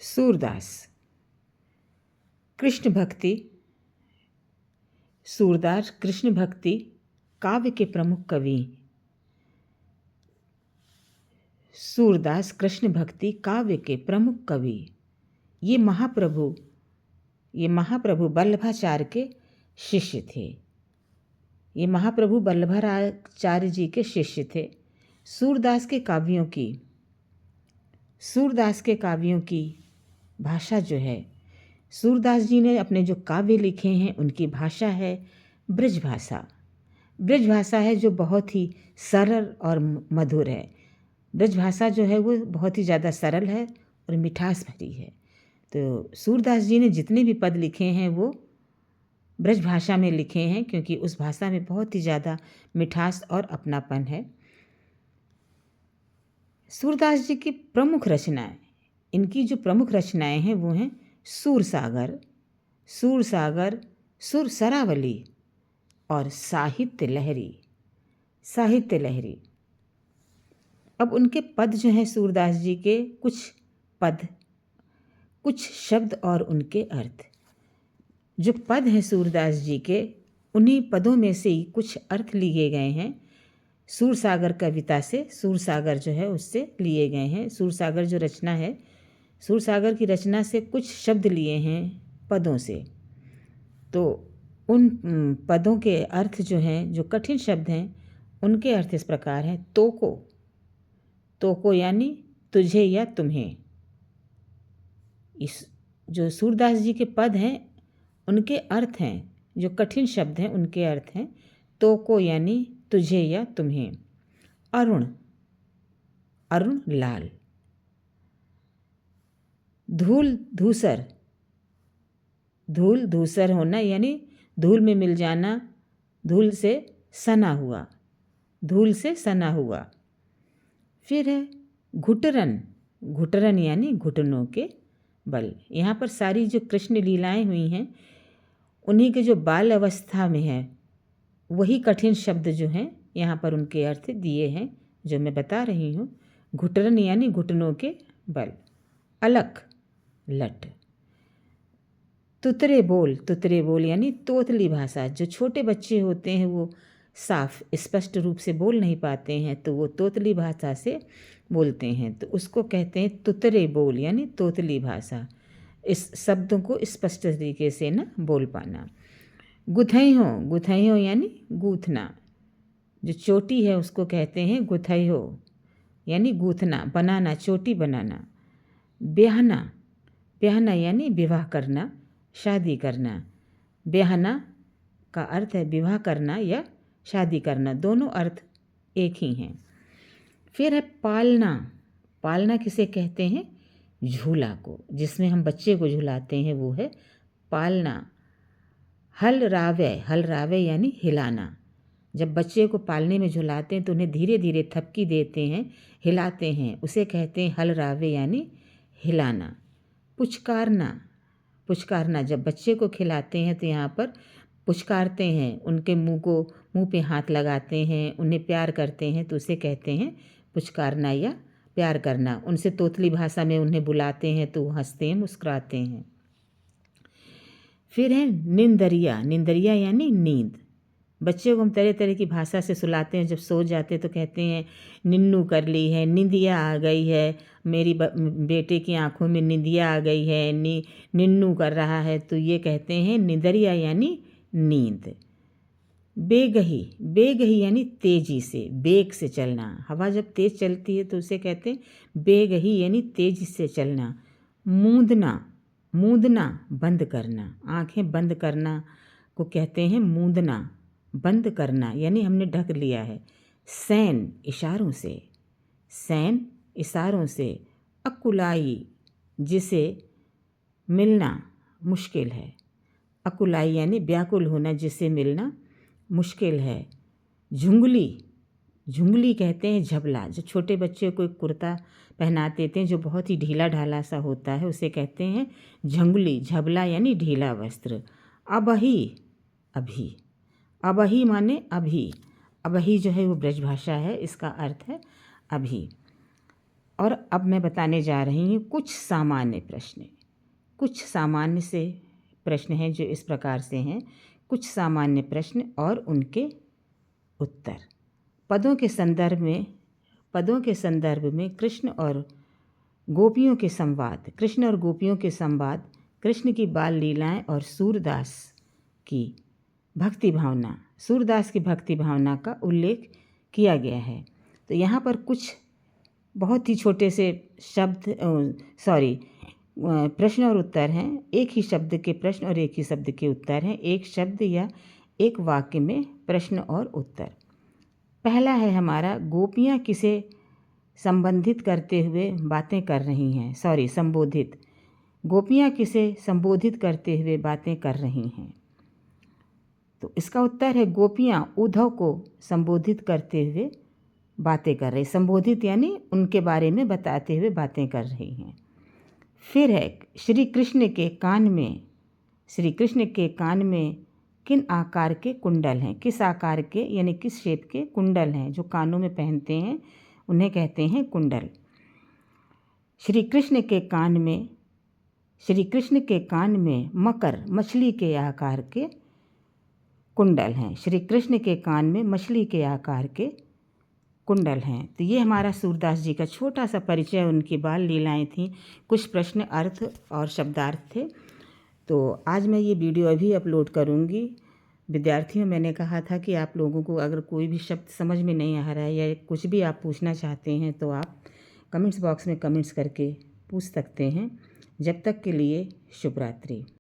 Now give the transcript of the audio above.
सूरदास कृष्ण भक्ति। सूरदास कृष्ण भक्ति काव्य के प्रमुख कवि। सूरदास कृष्ण भक्ति काव्य के प्रमुख कवि। ये महाप्रभु वल्लभाचार्य के शिष्य थे। ये महाप्रभु वल्लभाचार्य जी के शिष्य थे। सूरदास के काव्यों की भाषा जो है, सूरदास जी ने अपने जो काव्य लिखे हैं उनकी भाषा है ब्रज भाषा। ब्रज भाषा है जो बहुत ही सरल और मधुर है। ब्रज भाषा जो है वो बहुत ही ज़्यादा सरल है और मिठास भरी है। तो सूरदास जी ने जितने भी पद लिखे हैं वो ब्रज भाषा में लिखे हैं, क्योंकि उस भाषा में बहुत ही ज़्यादा मिठास और अपनापन है। सूरदास जी की प्रमुख रचनाएं, इनकी जो प्रमुख रचनाएं हैं वो हैं सूरसागर, सुर सरावली और साहित्य लहरी। अब उनके पद जो हैं सूरदास जी के, कुछ शब्द और उनके अर्थ। जो पद हैं सूरदास जी के, उन्हीं पदों में से ही कुछ अर्थ लिए गए हैं। सूरसागर कविता से, सूरसागर जो है उससे लिए गए हैं। सूरसागर जो रचना है, सूरसागर की रचना से कुछ शब्द लिए हैं पदों से। तो उन पदों के अर्थ जो हैं, जो कठिन शब्द हैं, उनके अर्थ इस प्रकार हैं। तोको यानी तुझे या तुम्हें। इस जो सूरदास जी के पद हैं उनके अर्थ हैं, जो कठिन शब्द हैं उनके अर्थ हैं तोको यानी तुझे या तुम्हें। अरुण लाल। धूल धूसर होना यानी धूल में मिल जाना, धूल से सना हुआ। फिर है घुटरन यानी घुटनों के बल। यहाँ पर सारी जो कृष्ण लीलाएं हुई हैं उन्हीं के जो बाल अवस्था में है वही कठिन शब्द जो हैं यहाँ पर उनके अर्थ दिए हैं, जो मैं बता रही हूँ। घुटरन यानी घुटनों के बल। अलख लट। तुतरे बोल यानी तोतली भाषा। जो छोटे बच्चे होते हैं वो साफ स्पष्ट रूप से बोल नहीं पाते हैं, तो वो तोतली भाषा से बोलते हैं, तो उसको कहते हैं तुतरे बोल यानी तोतली भाषा। इस शब्दों को स्पष्ट तरीके से ना बोल पाना। गुथैयो यानी गूथना। जो चोटी है उसको कहते हैं गुथैयो यानी गूथना, बनाना, चोटी बनाना। ब्याहना यानी विवाह करना, शादी करना। ब्याहना का अर्थ है विवाह करना या शादी करना, दोनों अर्थ एक ही हैं। फिर है पालना किसे कहते हैं? झूला को, जिसमें हम बच्चे को झुलाते हैं वो है पालना। हल रावे यानी हिलाना। जब बच्चे को पालने में झुलाते हैं तो उन्हें धीरे धीरे थपकी देते हैं, हिलाते हैं, उसे कहते हैं हल रावे यानी हिलाना। पुचकारना जब बच्चे को खिलाते हैं तो यहाँ पर पुचकारते हैं, उनके मुंह पे हाथ लगाते हैं, उन्हें प्यार करते हैं, तो उसे कहते हैं पुचकारना या प्यार करना। उनसे तोतली भाषा में उन्हें बुलाते हैं तो हंसते हैं, मुस्कुराते हैं। फिर है निंदरिया यानी नींद। बच्चे को हम तरह तरह की भाषा से सुलाते हैं, जब सो जाते तो कहते हैं निन्नू कर ली है, निंदिया आ गई है, मेरी बेटे की आंखों में निंदिया आ गई है, निन्नू कर रहा है, तो ये कहते हैं निंदरिया यानी नींद। बेगही यानी तेजी से, बेग से चलना। हवा जब तेज चलती है तो उसे कहते हैं बेगही यानी तेजी से चलना। मूंदना बंद करना, आंखें बंद करना को कहते हैं मूंदना, बंद करना यानी हमने ढक लिया है। सैन इशारों से। अकुलाई जिसे मिलना मुश्किल है। अकुलाई यानी व्याकुल होना, जिसे मिलना मुश्किल है। झुंगली कहते हैं झबला। जो छोटे बच्चे को एक कुर्ता पहना देते हैं जो बहुत ही ढीला ढाला सा होता है, उसे कहते हैं झबला यानी ढीला वस्त्र। अबही माने अभी जो है वो ब्रज भाषा है, इसका अर्थ है अभी। और अब मैं बताने जा रही हूँ कुछ सामान्य प्रश्न। कुछ सामान्य से प्रश्न हैं जो इस प्रकार से हैं। कुछ सामान्य प्रश्न और उनके उत्तर। पदों के संदर्भ में कृष्ण और गोपियों के संवाद। कृष्ण की बाल लीलाएं और सूरदास की भक्ति भावना का उल्लेख किया गया है। तो यहाँ पर कुछ बहुत ही छोटे से प्रश्न और उत्तर हैं। एक ही शब्द के प्रश्न और एक ही शब्द के उत्तर हैं। एक शब्द या एक वाक्य में प्रश्न और उत्तर। पहला है हमारा, गोपियाँ किसे संबोधित करते हुए बातें कर रही हैं। गोपियाँ किसे संबोधित करते हुए बातें कर रही हैं। तो इसका उत्तर है, गोपियाँ उद्धव को संबोधित करते हुए बातें कर रही। संबोधित यानी उनके बारे में बताते हुए बातें कर रही हैं। फिर है, श्री कृष्ण के कान में किन आकार के कुंडल हैं। किस आकार के यानी किस शेप के कुंडल हैं जो कानों में पहनते हैं, उन्हें कहते हैं कुंडल। श्री कृष्ण के कान में मछली के आकार के कुंडल हैं। श्री कृष्ण के कान में मछली के आकार के कुंडल हैं। तो ये हमारा सूरदास जी का छोटा सा परिचय, उनकी बाल लीलाएं थीं। कुछ प्रश्न, अर्थ और शब्दार्थ थे। तो आज मैं ये वीडियो अभी अपलोड करूँगी। विद्यार्थियों, मैंने कहा था कि आप लोगों को अगर कोई भी शब्द समझ में नहीं आ रहा है या कुछ भी आप पूछना चाहते हैं तो आप कमेंट्स बॉक्स में कमेंट्स करके पूछ सकते हैं। जब तक के लिए शुभ रात्रि।